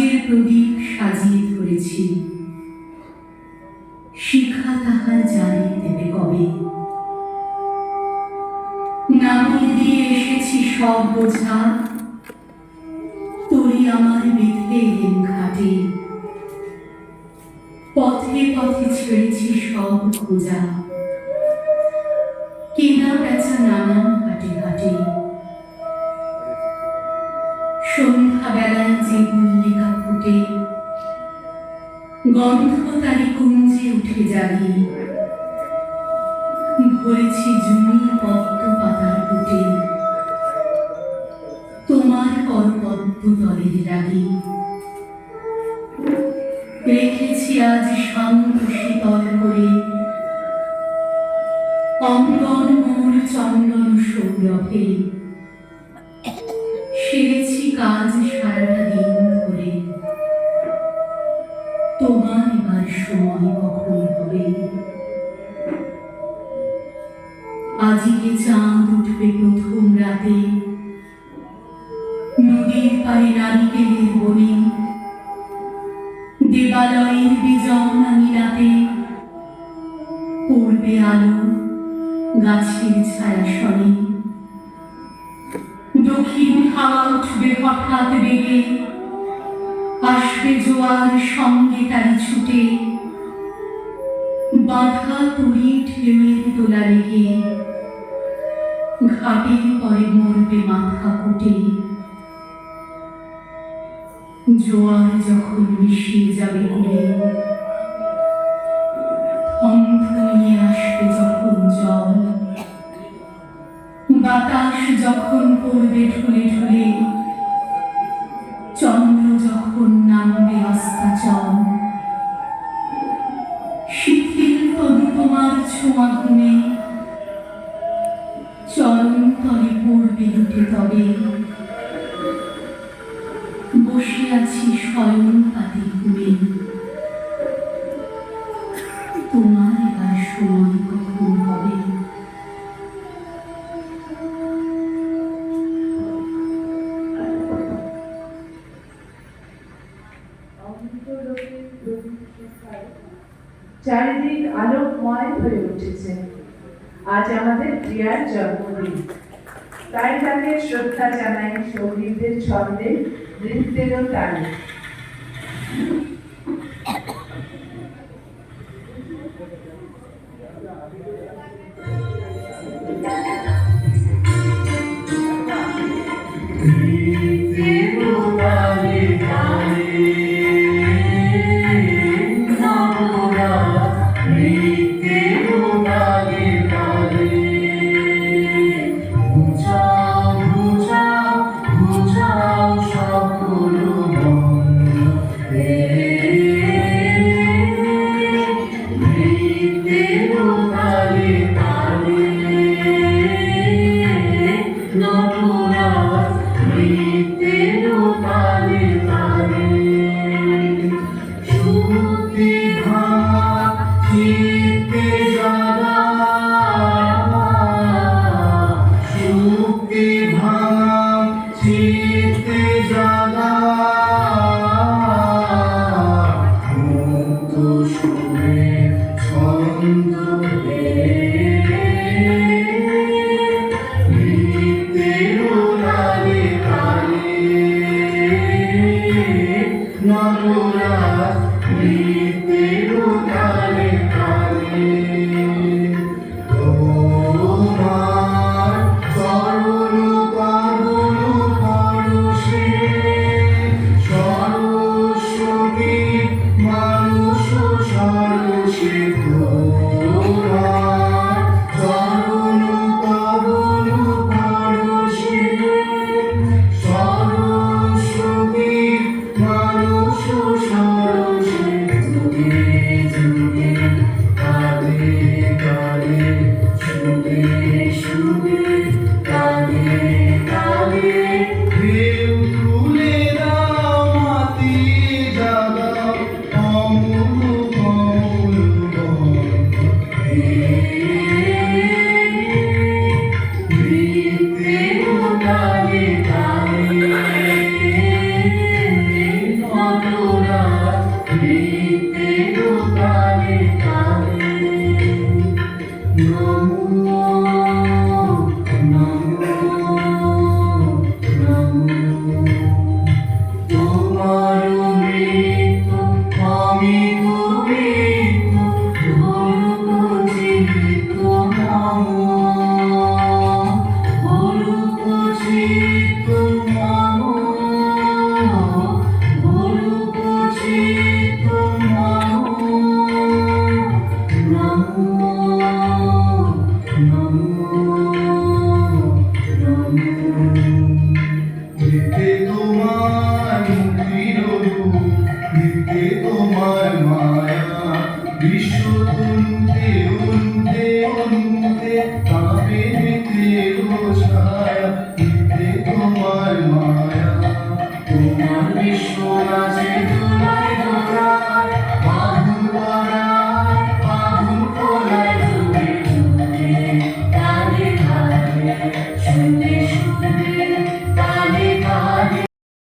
কাগজের প্রদীপ সাজিয়ে ধরেছি, শিখা তাহার জ্বালিয়ে দেবে কবে। নামিয়ে দিয়ে এসেছি সব বোঝা, তরি আমার বেঁধে এলেন ঘাটে। পথে পথে ছেড়েছি সব খোঁজা, কেনা বেচা নানান হাটে হাটে। সন্ধ্যা বেলায় যে মল্লিকা ফুটে, গন্ধ তারি কুঞ্জে উঠে জাগি। ভরেছি জমি পদ্ম পাতার ফুটে, তোমার করপদ্ম তলের লাগি। রেখেছি আজ শান্ত শীতল করে, অঙ্গন মোর চন্দন সৌরভে। সেরেছি কাজ সারাটা দিন ধরে, তোমার এবার সময় কখন হবে। আজকে চাঁদ উঠবে প্রথম রাতে, নদীর পাড়ে নারিকেলের বনে। দেবালয়ের বিজনা মিলাতে পড়বে আলো গাছের ছায়া সনে। দক্ষিণ হাওয়া উঠবে হঠাৎ বেগে, আসবে জোয়ার সঙ্গে তারি ছুটে। বাঁধা তরি ঢেউয়ের দোলা লেগে, ঘাটের পরে মরবে মাথা কুটে। জোয়ার যখন মিশিয়ে যাবে ঘুরে, থমথমিয়ে আসবে যখন জল। বাতাস যখন পড়বে ঢুলে ঢুলে, চন্দ্র যখন নামবে অস্তাচল। শিথিল তনু তোমার ছোঁয়া ঘুমে, চরণ তলে পড়বে লুটে তবে। বসে আছি স্বয়ং পাতে ঘুমে, তোমার এবার সময় কখন হবে। চারিদিক আলোকময় হয়ে উঠেছে। আজ আমাদের প্রিয়ার জন্মদিন, তাই তাকে শ্রদ্ধা জানাই সঙ্গীতের ছন্দে, নৃত্যেরও তালে। Thank you.